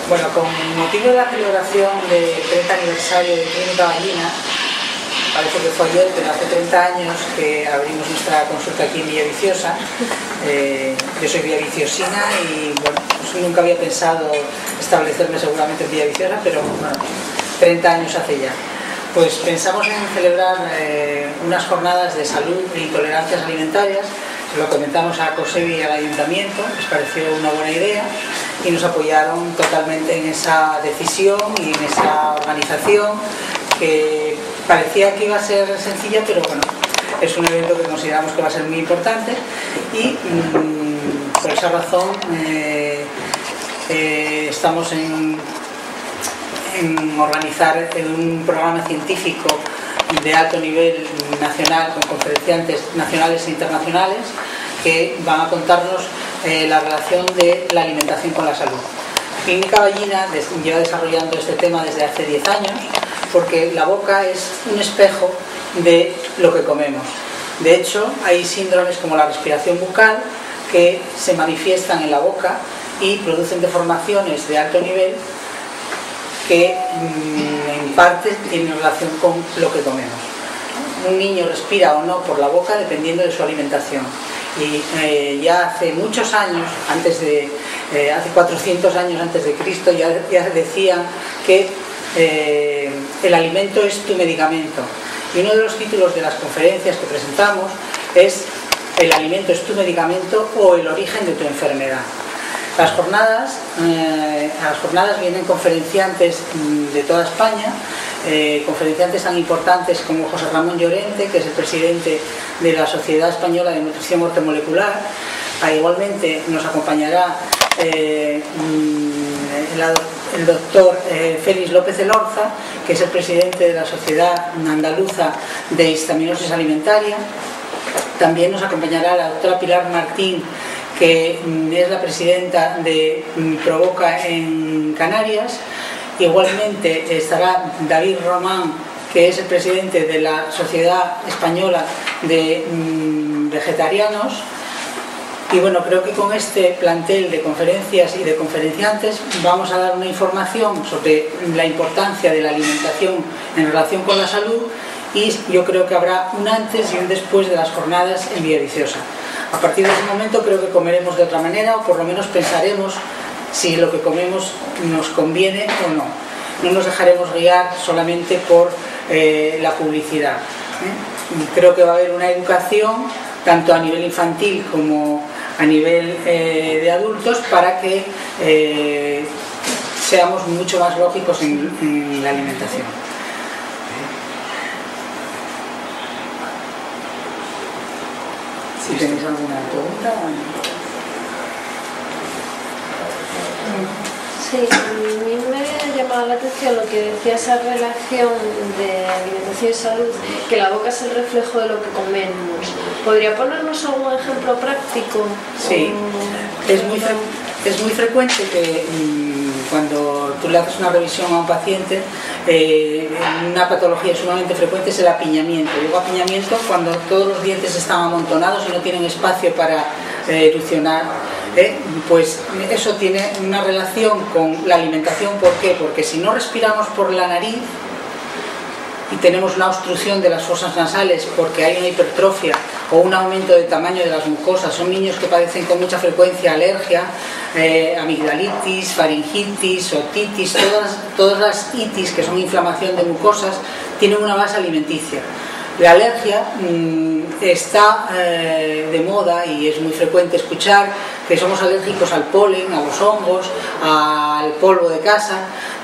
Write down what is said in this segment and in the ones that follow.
Bueno, con motivo de la celebración del 30 aniversario de Clínica Gallina, parece que fue ayer, pero hace 30 años que abrimos nuestra consulta aquí en Villaviciosa. Yo soy villaviciosina y bueno, pues nunca había pensado establecerme seguramente en Villaviciosa, pero bueno, 30 años hace ya. Pues pensamos en celebrar unas jornadas de salud e intolerancias alimentarias. Se lo comentamos a COSEBI y al Ayuntamiento, les pareció una buena idea y nos apoyaron totalmente en esa decisión y en esa organización, que parecía que iba a ser sencilla, pero bueno, es un evento que consideramos que va a ser muy importante y por esa razón estamos en organizar un programa científico de alto nivel nacional con conferenciantes nacionales e internacionales que van a contarnos la relación de la alimentación con la salud. Clínica Gallina lleva desarrollando este tema desde hace 10 años porque la boca es un espejo de lo que comemos. De hecho, hay síndromes como la respiración bucal que se manifiestan en la boca y producen deformaciones de alto nivel que en parte tienen relación con lo que comemos. Un niño respira o no por la boca dependiendo de su alimentación. Y ya hace muchos años, hace 400 años antes de Cristo, ya decían que el alimento es tu medicamento. Y uno de los títulos de las conferencias que presentamos es "El alimento es tu medicamento o el origen de tu enfermedad". A las jornadas vienen conferenciantes de toda España, conferenciantes tan importantes como José Ramón Llorente, que es el presidente de la Sociedad Española de Nutrición Ortomolecular. Igualmente nos acompañará el doctor Félix López Elorza, que es el presidente de la Sociedad Andaluza de Histaminosis Alimentaria. También nos acompañará la doctora Pilar Martín, que es la presidenta de Provoca en Canarias. Igualmente estará David Román, que es el presidente de la Sociedad Española de Vegetarianos. Y bueno, creo que con este plantel de conferencias y de conferenciantes vamos a dar una información sobre la importancia de la alimentación en relación con la salud, y yo creo que habrá un antes y un después de las jornadas en Villaviciosa. A partir de ese momento creo que comeremos de otra manera, o por lo menos pensaremos si lo que comemos nos conviene o no. No nos dejaremos guiar solamente por la publicidad. Creo que va a haber una educación tanto a nivel infantil como a nivel de adultos para que seamos mucho más lógicos en la alimentación. Si tenéis alguna pregunta. Sí, a mí me ha llamado la atención lo que decía, esa relación de alimentación y salud, que la boca es el reflejo de lo que comemos. ¿Podría ponernos algún ejemplo práctico? Sí, es muy frecuente que cuando tú le haces una revisión a un paciente, una patología sumamente frecuente es el apiñamiento. Digo apiñamiento cuando todos los dientes están amontonados y no tienen espacio para erupcionar. Pues eso tiene una relación con la alimentación. ¿Por qué? Porque si no respiramos por la nariz y tenemos una obstrucción de las fosas nasales porque hay una hipertrofia o un aumento de tamaño de las mucosas, son niños que padecen con mucha frecuencia alergia, amigdalitis, faringitis, otitis, todas las itis, que son inflamación de mucosas, tienen una base alimenticia. La alergia está de moda y es muy frecuente escuchar que somos alérgicos al polen, a los hongos, al polvo de casa,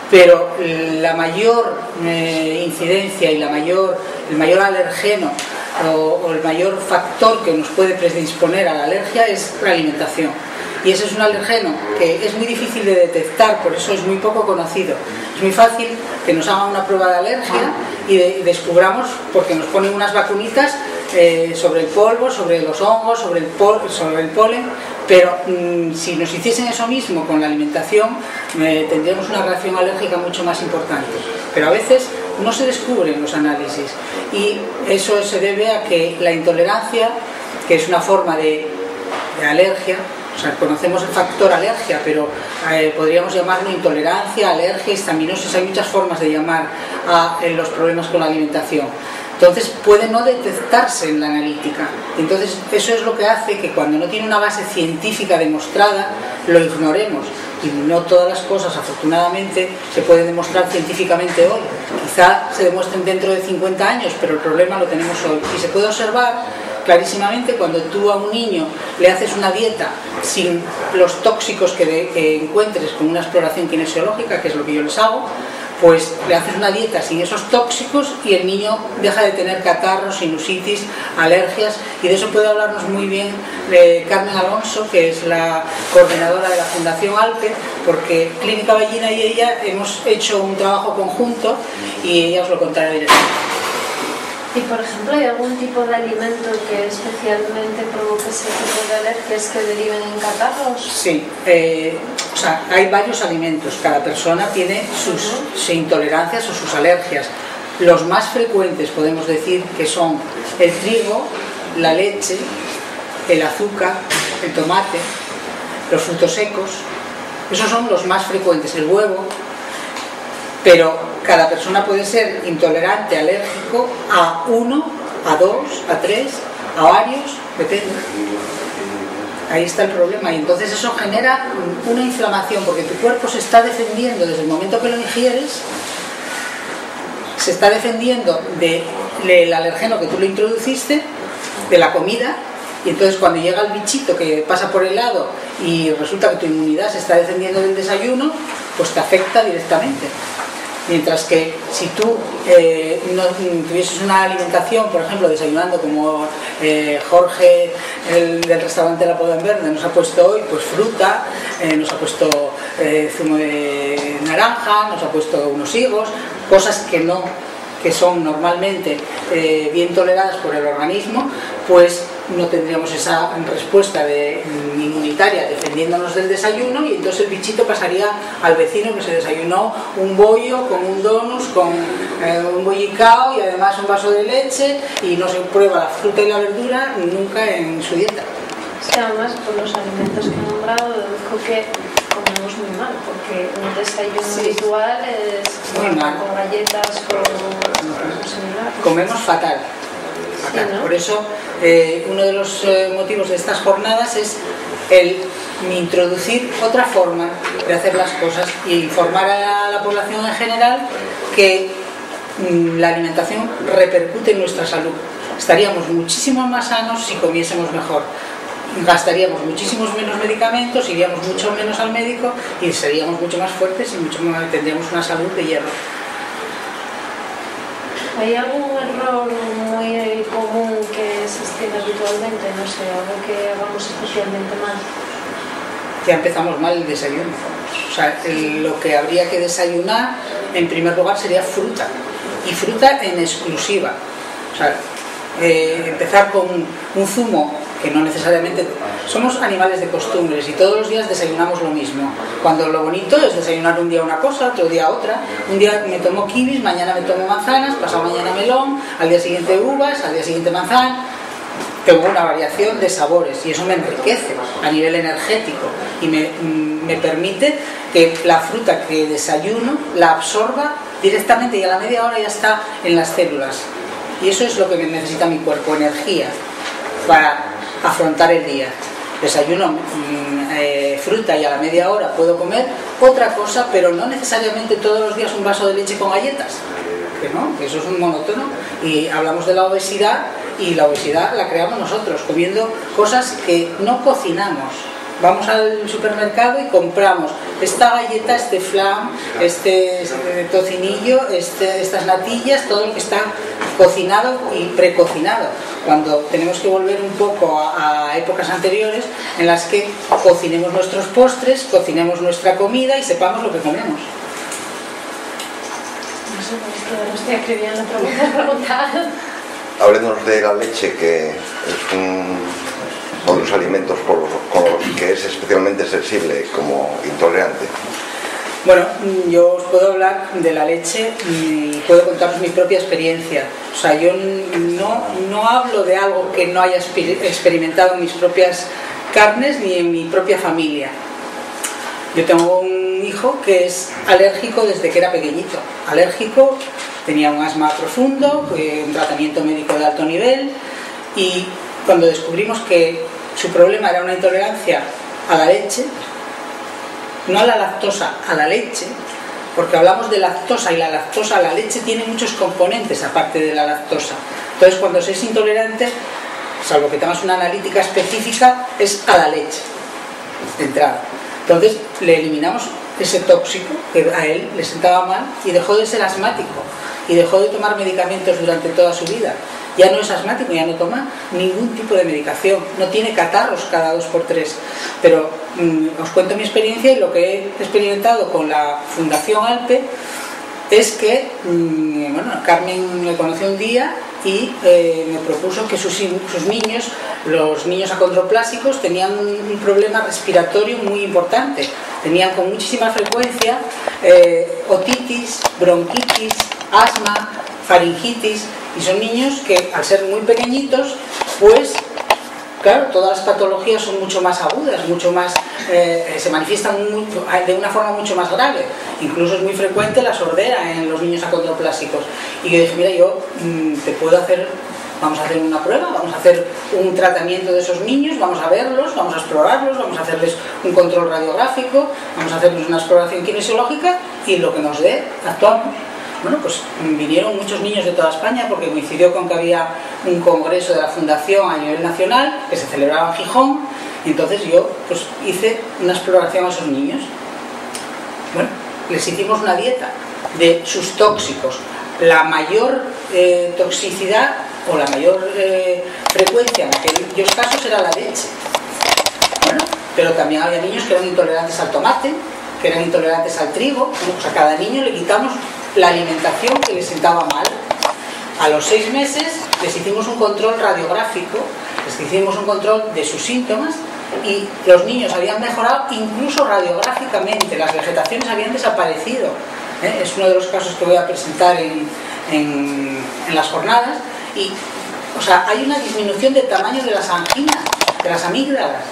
pero la mayor incidencia y el mayor alergeno o el mayor factor que nos puede predisponer a la alergia es la alimentación. Y ese es un alergeno que es muy difícil de detectar, por eso es muy poco conocido. Es muy fácil que nos hagan una prueba de alergia y descubramos, porque nos ponen unas vacunitas sobre el polvo, sobre los hongos, sobre el polen, pero si nos hiciesen eso mismo con la alimentación, tendríamos una reacción alérgica mucho más importante. Pero a veces no se descubren los análisis, y eso se debe a que la intolerancia, que es una forma de alergia, O sea, conocemos el factor alergia, pero podríamos llamarlo intolerancia, alergia, histaminosis. Hay muchas formas de llamar a los problemas con la alimentación. Entonces puede no detectarse en la analítica. Entonces eso es lo que hace que cuando no tiene una base científica demostrada lo ignoremos. Y no todas las cosas, afortunadamente, se pueden demostrar científicamente hoy. Quizá se demuestren dentro de 50 años, pero el problema lo tenemos hoy. Y se puede observar clarísimamente cuando tú a un niño le haces una dieta sin los tóxicos que encuentres con una exploración kinesiológica, que es lo que yo les hago, pues le haces una dieta sin esos tóxicos y el niño deja de tener catarros, sinusitis, alergias, y de eso puede hablarnos muy bien Carmen Alonso, que es la coordinadora de la Fundación ALPE, porque Clínica Ballina y ella hemos hecho un trabajo conjunto y ella os lo contará directamente. Y por ejemplo, ¿hay algún tipo de alimento que especialmente provoque ese tipo de alergias que deriven en catarros? Sí, o sea, hay varios alimentos, cada persona tiene sus intolerancias o sus alergias. Los más frecuentes podemos decir que son el trigo, la leche, el azúcar, el tomate, los frutos secos. Esos son los más frecuentes, el huevo. Pero cada persona puede ser intolerante, alérgico a 1, a 2, a 3, a varios, depende. Ahí está el problema, y entonces eso genera una inflamación, porque tu cuerpo se está defendiendo desde el momento que lo ingieres, se está defendiendo del alergeno que tú le introduciste, de la comida, y entonces cuando llega el bichito que pasa por el lado y resulta que tu inmunidad se está defendiendo del desayuno, pues te afecta directamente. Mientras que si tú no tuvieses una alimentación, por ejemplo, desayunando como Jorge, el del restaurante La Poda en Verde, nos ha puesto hoy, pues fruta, nos ha puesto zumo de naranja, nos ha puesto unos higos, cosas que son normalmente bien toleradas por el organismo, pues no tendríamos esa respuesta inmunitaria defendiéndonos del desayuno, y entonces el bichito pasaría al vecino que se desayunó un bollo con un donus, con un bollicao y además un vaso de leche, y no se prueba la fruta y la verdura nunca en su dieta. Sí, además por los alimentos que he nombrado deduzco que comemos muy mal, porque un desayuno habitual es muy mal, con galletas, con similar. Comemos fatal. Sí, ¿no? Por eso uno de los motivos de estas jornadas es el introducir otra forma de hacer las cosas y informar a la población en general que la alimentación repercute en nuestra salud. Estaríamos muchísimo más sanos si comiésemos mejor, gastaríamos muchísimos menos medicamentos, iríamos mucho menos al médico y seríamos mucho más fuertes y tendríamos una salud de hierro. ¿Hay algún error muy común que se extiende habitualmente? No sé, algo que hagamos especialmente mal. Ya empezamos mal el desayuno. O sea, lo que habría que desayunar en primer lugar sería fruta, y fruta en exclusiva. O sea, empezar con un zumo, que no necesariamente... Somos animales de costumbres y todos los días desayunamos lo mismo, cuando lo bonito es desayunar un día una cosa, otro día otra. Un día me tomo kiwis, mañana me tomo manzanas, pasado mañana melón, al día siguiente uvas, al día siguiente manzana. Tengo una variación de sabores y eso me enriquece a nivel energético y me permite que la fruta que desayuno la absorba directamente y a la media hora ya está en las células. Y eso es lo que necesita mi cuerpo, energía para afrontar el día. Desayuno fruta y a la media hora puedo comer otra cosa, pero no necesariamente todos los días un vaso de leche con galletas, que no, que eso es un monótono. Y hablamos de la obesidad, y la obesidad la creamos nosotros comiendo cosas que no cocinamos. Vamos al supermercado y compramos esta galleta, este flan, este tocinillo, estas natillas, todo lo que está cocinado y precocinado, cuando tenemos que volver un poco a épocas anteriores en las que cocinemos nuestros postres, cocinemos nuestra comida y sepamos lo que comemos. No sé, es que no estoy escribiendo preguntas. Háblenos de la leche, que es uno de los alimentos con los que es especialmente sensible como intolerante. Bueno, yo os puedo hablar de la leche y puedo contaros mi propia experiencia. O sea, yo no hablo de algo que no haya experimentado en mis propias carnes ni en mi propia familia. Yo tengo un hijo que es alérgico desde que era pequeñito. Alérgico, tenía un asma profundo, un tratamiento médico de alto nivel, y cuando descubrimos que su problema era una intolerancia a la leche, no a la lactosa, a la leche, porque hablamos de lactosa y la lactosa, la leche tiene muchos componentes aparte de la lactosa. Entonces, cuando se es intolerante, salvo que tengas una analítica específica, es a la leche, de entrada. Entonces, le eliminamos ese tóxico que a él le sentaba mal y dejó de ser asmático y dejó de tomar medicamentos durante toda su vida. Ya no es asmático, ya no toma ningún tipo de medicación, no tiene catarros cada 2 por 3. Pero os cuento mi experiencia, y lo que he experimentado con la Fundación ALPE es que, bueno, Carmen me conoció un día y me propuso que sus niños, los niños acondroplásicos, tenían un problema respiratorio muy importante. Tenían con muchísima frecuencia otitis, bronquitis, asma, faringitis, y son niños que, al ser muy pequeñitos, pues claro, todas las patologías son mucho más agudas, mucho más, se manifiestan de una forma mucho más grave. Incluso es muy frecuente la sordera en los niños acondroplásicos. Y yo dije, mira, yo te puedo hacer, vamos a hacer una prueba, vamos a hacer un tratamiento de esos niños, vamos a verlos, vamos a explorarlos, vamos a hacerles un control radiográfico, vamos a hacerles una exploración kinesiológica, y lo que nos dé, actuamos. Bueno, pues vinieron muchos niños de toda España, porque coincidió con que había un congreso de la Fundación a nivel nacional que se celebraba en Gijón, y entonces yo pues hice una exploración a esos niños. Bueno, les hicimos una dieta de sus tóxicos. La mayor toxicidad o la mayor frecuencia en aquellos casos era la leche. Bueno, pero también había niños que eran intolerantes al tomate, que eran intolerantes al trigo. Bueno, pues a cada niño le quitamos la alimentación que les sentaba mal. A los 6 meses les hicimos un control radiográfico, les hicimos un control de sus síntomas, y los niños habían mejorado incluso radiográficamente, las vegetaciones habían desaparecido. Es uno de los casos que voy a presentar en las jornadas. Y, o sea, hay una disminución de tamaño de las anginas, de las amígdalas.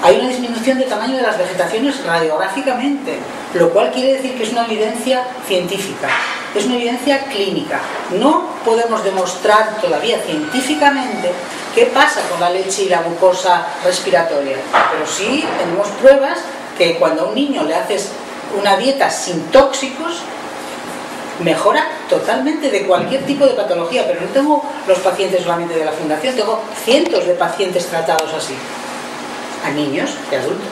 Hay una disminución de tamaño de las vegetaciones radiográficamente, lo cual quiere decir que es una evidencia científica, es una evidencia clínica. No podemos demostrar todavía científicamente qué pasa con la leche y la mucosa respiratoria, pero sí tenemos pruebas que cuando a un niño le haces una dieta sin tóxicos, mejora totalmente de cualquier tipo de patología. Pero no tengo los pacientes solamente de la Fundación, tengo cientos de pacientes tratados así, a niños y adultos.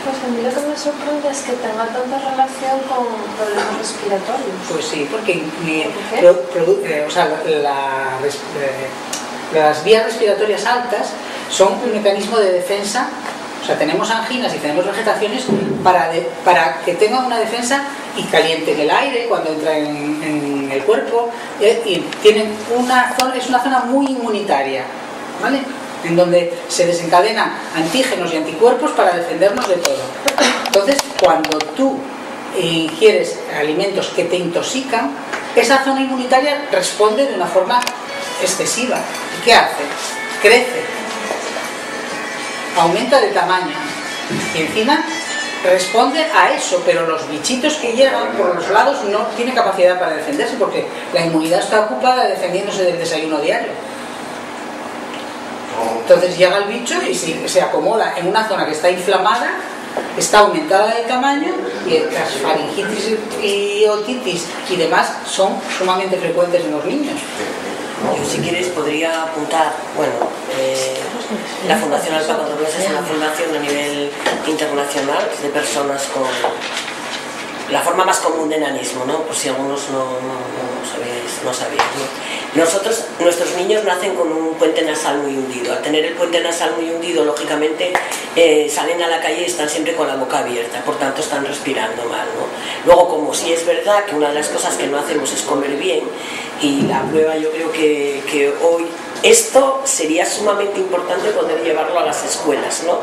Pues a mí lo que me sorprende es que tenga tanta relación con problemas respiratorios. Pues sí, porque las vías respiratorias altas son un mecanismo de defensa. O sea, tenemos anginas y tenemos vegetaciones para que tengan una defensa y calienten el aire cuando entra en el cuerpo, y tienen una zona, es una zona muy inmunitaria, ¿vale?, en donde se desencadenan antígenos y anticuerpos para defendernos de todo. Entonces, cuando tú ingieres alimentos que te intoxican, esa zona inmunitaria responde de una forma excesiva. ¿Y qué hace? Crece, aumenta de tamaño, y encima responde a eso, pero los bichitos que llegan por los lados no tienen capacidad para defenderse, porque la inmunidad está ocupada defendiéndose del desayuno diario. Entonces llega el bicho y se acomoda en una zona que está inflamada, está aumentada de tamaño, y las faringitis y otitis y demás son sumamente frecuentes en los niños. Yo, si quieres, podría apuntar, bueno, la Fundación ALPE es una fundación a nivel internacional de personas con la forma más común de enanismo, ¿no? Por si algunos no sabíais, ¿no? Nuestros niños nacen con un puente nasal muy hundido. Al tener el puente nasal muy hundido, lógicamente salen a la calle y están siempre con la boca abierta, por tanto están respirando mal, ¿no? Luego, como sí es verdad que una de las cosas que no hacemos es comer bien, y la prueba, yo creo que hoy esto sería sumamente importante poder llevarlo a las escuelas, ¿no?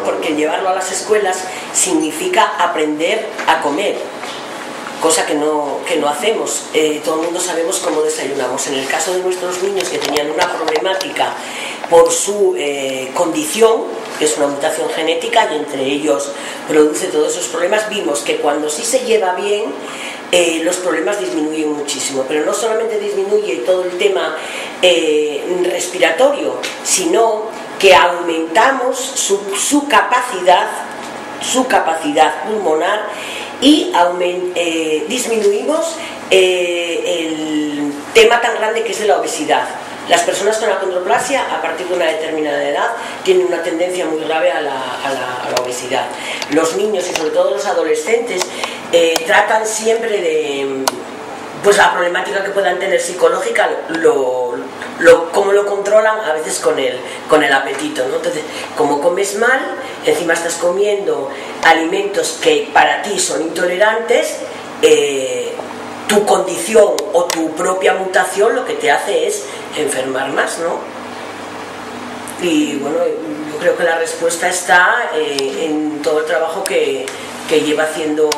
Porque llevarlo a las escuelas significa aprender a comer, cosa que no hacemos. Todo el mundo sabemos cómo desayunamos. En el caso de nuestros niños que tenían una problemática por su condición, que es una mutación genética, y entre ellos produce todos esos problemas. Vimos que cuando sí se lleva bien, los problemas disminuyen muchísimo, pero no solamente disminuye todo el tema respiratorio, sino que aumentamos su capacidad pulmonar y disminuimos el tema tan grande que es de la obesidad. Las personas con acondroplasia, a partir de una determinada edad, tienen una tendencia muy grave a la obesidad. Los niños y sobre todo los adolescentes tratan siempre de pues la problemática que puedan tener psicológica, cómo lo controlan a veces con el apetito, ¿no? Entonces, como comes mal, encima estás comiendo alimentos que para ti son intolerantes, tu condición o tu propia mutación lo que te hace es enfermar más, ¿no? Y bueno, yo creo que la respuesta está en todo el trabajo que lleva haciendo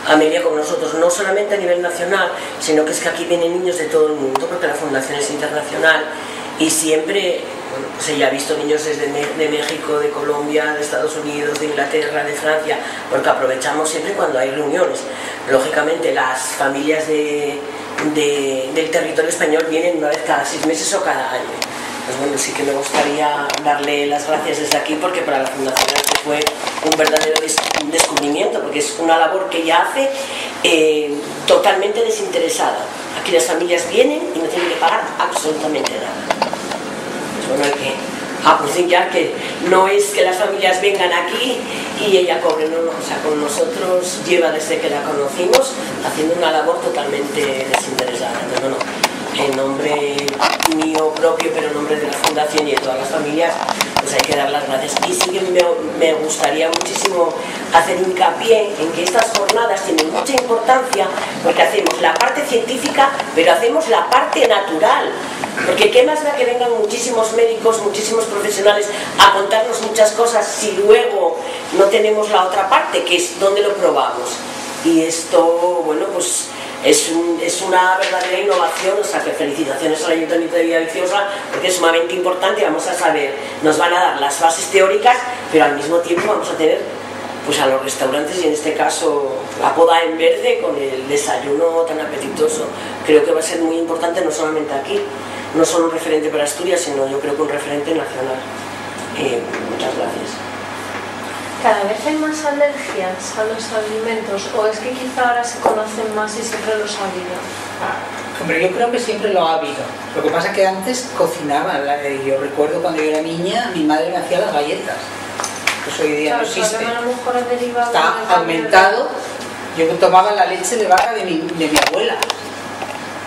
Amelia con nosotros, no solamente a nivel nacional, sino que es que aquí vienen niños de todo el mundo, porque la fundación es internacional y siempre, bueno, pues ella ha visto niños desde de México, de Colombia, de Estados Unidos, de Inglaterra, de Francia, porque aprovechamos siempre cuando hay reuniones. Lógicamente las familias del territorio español vienen una vez cada 6 meses o cada año. Pues bueno, sí que me gustaría darle las gracias desde aquí, porque para la Fundación este fue un verdadero descubrimiento, porque es una labor que ella hace totalmente desinteresada. Aquí las familias vienen y no tienen que pagar absolutamente nada. Pues bueno, hay que apuntar que no es que las familias vengan aquí y ella cobre, no, o sea, con nosotros lleva desde que la conocimos haciendo una labor totalmente desinteresada. Entonces, no. En nombre mío propio, pero en nombre de la Fundación y de todas las familias, pues hay que dar las gracias. Y sí que me gustaría muchísimo hacer hincapié en que estas jornadas tienen mucha importancia, porque hacemos la parte científica, pero hacemos la parte natural. Porque qué más da que vengan muchísimos médicos, muchísimos profesionales a contarnos muchas cosas si luego no tenemos la otra parte, que es donde lo probamos. Y esto, bueno, pues es una verdadera innovación, o sea que felicitaciones al Ayuntamiento de Villaviciosa, porque es sumamente importante. Vamos a saber, nos van a dar las bases teóricas, pero al mismo tiempo vamos a tener pues a los restaurantes, y en este caso la poda en verde con el desayuno tan apetitoso. Creo que va a ser muy importante, no solamente aquí, no solo un referente para Asturias, sino yo creo que un referente nacional. Muchas gracias. ¿Cada vez hay más alergias a los alimentos, o es que quizá ahora se conocen más y siempre los ha habido? Hombre, yo creo que siempre lo ha habido. Lo que pasa es que antes cocinaba. Yo recuerdo cuando yo era niña, mi madre me hacía las galletas. Eso hoy día no existe. A lo mejor ha derivado está aumentado. Yo tomaba la leche de vaca de mi abuela.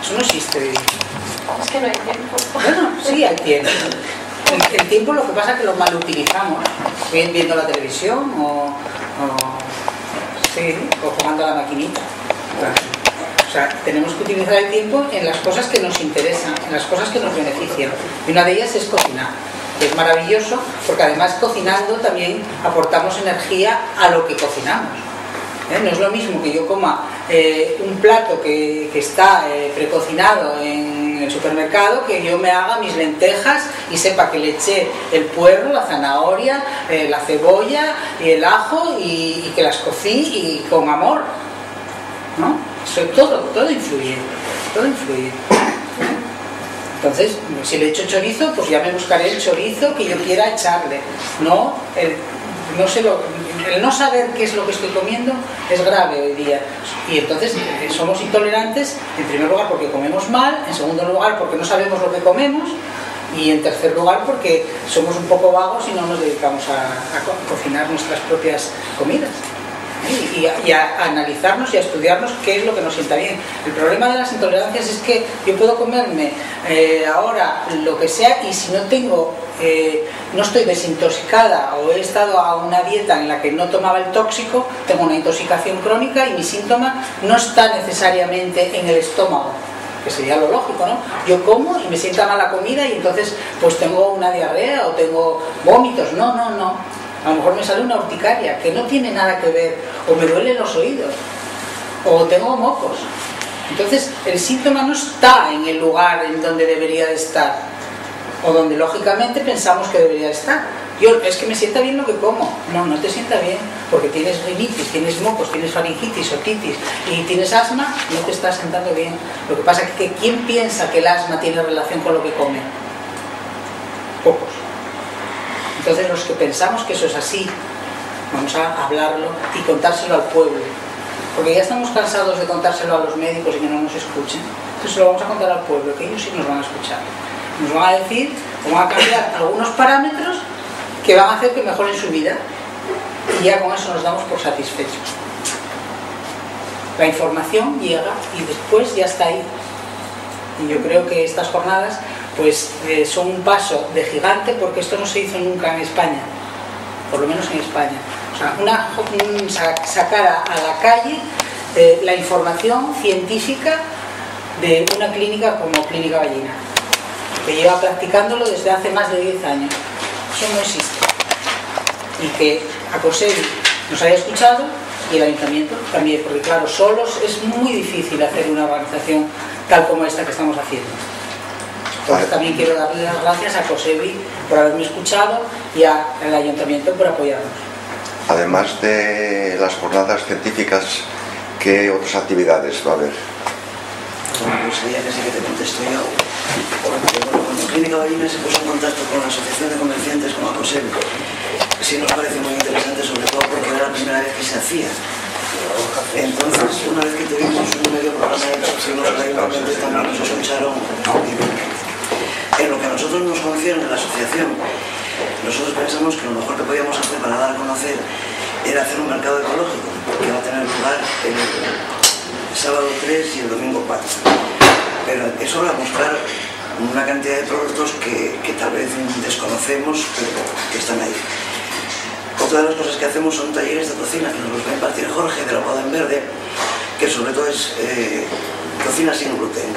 Eso no existe hoy día. Es que no hay tiempo. Bueno, sí hay tiempo. El tiempo, lo que pasa es que lo mal utilizamos, viendo la televisión o jugando a la maquinita. O sea, tenemos que utilizar el tiempo en las cosas que nos interesan, en las cosas que nos benefician. Y una de ellas es cocinar, que es maravilloso, porque además cocinando también aportamos energía a lo que cocinamos. No es lo mismo que yo coma un plato que está precocinado en el supermercado, que yo me haga mis lentejas y sepa que le eché el puerro, la zanahoria, la cebolla y el ajo, y que las cocí y con amor, ¿no? Eso todo influye, todo influye. Entonces, si le echo chorizo, pues ya me buscaré el chorizo que yo quiera echarle, no el no saber qué es lo que estoy comiendo es grave hoy día. Y entonces somos intolerantes, en primer lugar porque comemos mal, en segundo lugar porque no sabemos lo que comemos, y en tercer lugar porque somos un poco vagos y no nos dedicamos a cocinar nuestras propias comidas. Y a analizarnos y a estudiarnos qué es lo que nos sienta bien. El problema de las intolerancias es que yo puedo comerme ahora lo que sea, y si no tengo no estoy desintoxicada o he estado a una dieta en la que no tomaba el tóxico, tengo una intoxicación crónica y mi síntoma no está necesariamente en el estómago, que sería lo lógico, ¿no? Yo como y me sienta mal la comida y entonces pues tengo una diarrea o tengo vómitos. No. A lo mejor me sale una urticaria que no tiene nada que ver, o me duelen los oídos, o tengo mocos. Entonces el síntoma no está en el lugar en donde debería de estar. o donde lógicamente pensamos que debería estar. Yo, es que me sienta bien lo que como. No, no te sienta bien, porque tienes rinitis, tienes mocos, tienes faringitis, otitis y tienes asma, no te está sentando bien. Lo que pasa es que ¿quién piensa que el asma tiene relación con lo que come? Pocos. Entonces los que pensamos que eso es así, vamos a hablarlo y contárselo al pueblo, porque ya estamos cansados de contárselo a los médicos y que no nos escuchen. Entonces lo vamos a contar al pueblo, que ellos sí nos van a escuchar. Nos van a decir, o van a cambiar algunos parámetros que van a hacer que mejoren su vida, y ya con eso nos damos por satisfechos. La información llega y después ya está ahí. Y yo creo que estas jornadas pues son un paso de gigante, porque esto no se hizo nunca en España, por lo menos en España. O sea, sacar a la calle la información científica de una clínica como Clínica Ballina, que lleva practicándolo desde hace más de 10 años. Eso no existe. Y que ACOSEBI nos haya escuchado y el Ayuntamiento también, porque claro, solos es muy difícil hacer una organización tal como esta que estamos haciendo. Entonces también quiero darle las gracias a ACOSEBI por haberme escuchado y al Ayuntamiento por apoyarnos. Además de las jornadas científicas, ¿qué otras actividades va a haber? Pues ya que sí que te contesto yo. Cuando Clínica Ballina se puso en contacto con la Asociación de Comerciantes, con ACOSEBI, sí nos parece muy interesante, sobre todo porque era la primera vez que se hacía. Entonces, una vez que tuvimos un medio programa de excepciones, los ayuntamientos también nos escucharon libremente. En lo que a nosotros nos concierne la asociación, nosotros pensamos que lo mejor que podíamos hacer para dar a conocer era hacer un mercado ecológico, que va a tener lugar el sábado 3 y el domingo 4. Pero eso va a mostrar una cantidad de productos que tal vez desconocemos, pero que están ahí. Otra de las cosas que hacemos son talleres de cocina, que nos los va a impartir Jorge de la Boda en Verde, que sobre todo es cocina sin gluten.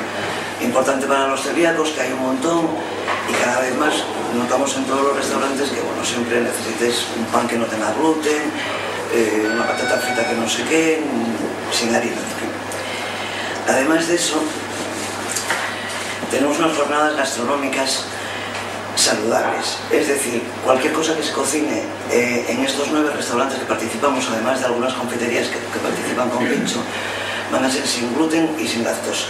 Importante para los celíacos, que hay un montón, y cada vez más notamos en todos los restaurantes que bueno, siempre necesites un pan que no tenga gluten, una patata frita que no sé qué, sin harina. Además de eso, tenemos unas jornadas gastronómicas saludables, es decir, cualquier cosa que se cocine en estos 9 restaurantes que participamos, además de algunas confiterías que participan con pincho, van a ser sin gluten y sin lactosa.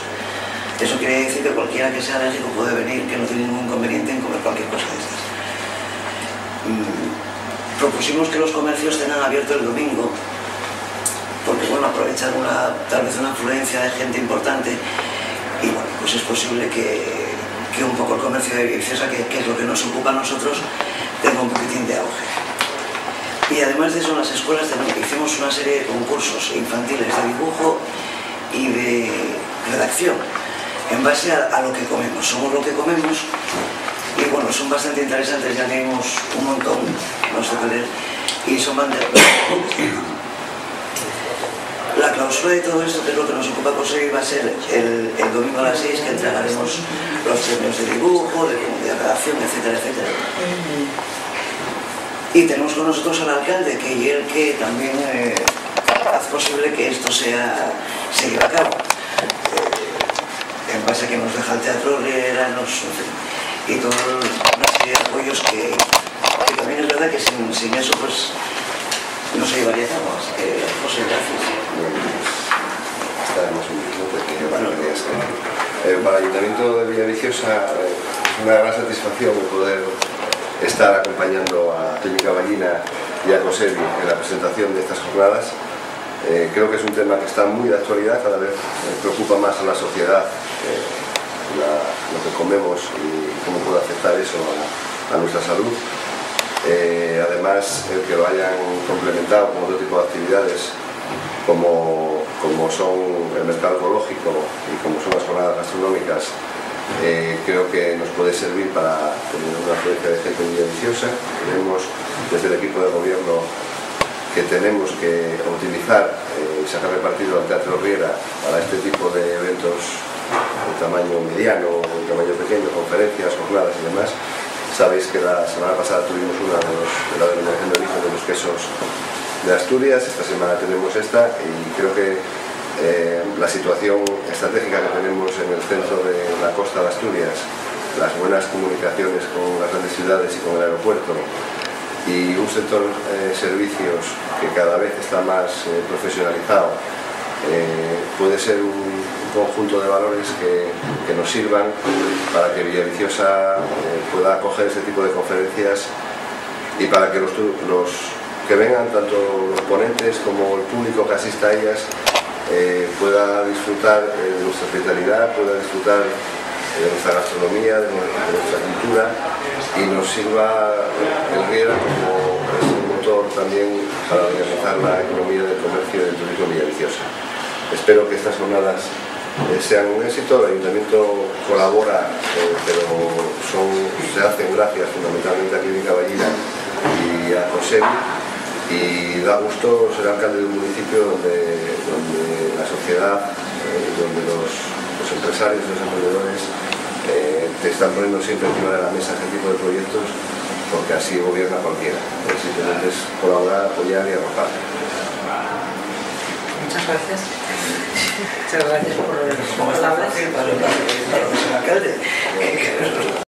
Eso quiere decir que cualquiera que sea alérgico puede venir, que no tiene ningún inconveniente en comer cualquier cosa de estas. Propusimos que los comercios tengan abierto el domingo, porque bueno, aprovechar tal vez una afluencia de gente importante, y bueno, pues es posible que un poco el comercio de Viciosa, que es lo que nos ocupa a nosotros, tenga un poquitín de auge. Y además de eso, en las escuelas también hicimos una serie de concursos infantiles de dibujo y de redacción, en base a lo que comemos. Somos lo que comemos, y bueno, son bastante interesantes, ya leímos un montón, no sé qué leer, y son bastante... La clausura de todo esto, que es lo que nos ocupa ACOSEBI, va a ser el domingo a las 6, que entregaremos los premios de dibujo, de redacción, etcétera, etcétera. Y tenemos con nosotros al alcalde, que también hace posible que esto se lleve a cabo. En base a que nos deja el Teatro Riera, y toda una serie de apoyos que también es verdad que sin eso pues no se llevaría a cabo. Así que, José, gracias. Estaremos un minuto que para el Ayuntamiento de Villaviciosa es una gran satisfacción poder estar acompañando a Clínica Ballina y a ACOSEBI en la presentación de estas jornadas. Creo que es un tema que está muy de actualidad, cada vez preocupa más a la sociedad lo que comemos y cómo puede afectar eso a nuestra salud. Además, el que lo hayan complementado con otro tipo de actividades como son el mercado ecológico y como son las jornadas gastronómicas, creo que nos puede servir para tener una afluencia de gente muy ambiciosa. Creemos desde el equipo de gobierno que tenemos que utilizar y sacarle partido al Teatro Riera para este tipo de eventos de tamaño mediano o de tamaño pequeño, conferencias, jornadas y demás. Sabéis que la semana pasada tuvimos una de la denominación de origen de los quesos de Asturias, esta semana tenemos esta, y creo que la situación estratégica que tenemos en el centro de la costa de Asturias, las buenas comunicaciones con las grandes ciudades y con el aeropuerto, y un sector servicios que cada vez está más profesionalizado, puede ser un conjunto de valores que nos sirvan para que Villaviciosa pueda acoger este tipo de conferencias y para que los que vengan, tanto los ponentes como el público que asista a ellas, pueda disfrutar de nuestra hospitalidad, pueda disfrutar de nuestra gastronomía, de nuestra cultura, y nos sirva el Riera como un motor también para organizar la economía del comercio y del turismo villaviciosa. Espero que estas jornadas sean un éxito. El Ayuntamiento colabora, pero se hacen gracias fundamentalmente a Clínica Ballina y a COSEBI, y da gusto ser alcalde de un municipio donde la sociedad, donde los empresarios y los emprendedores te están poniendo siempre encima de la mesa este tipo de proyectos, porque así gobierna cualquiera. Simplemente es colaborar, apoyar y arrojar. Muchas gracias. Muchas gracias por los responsables.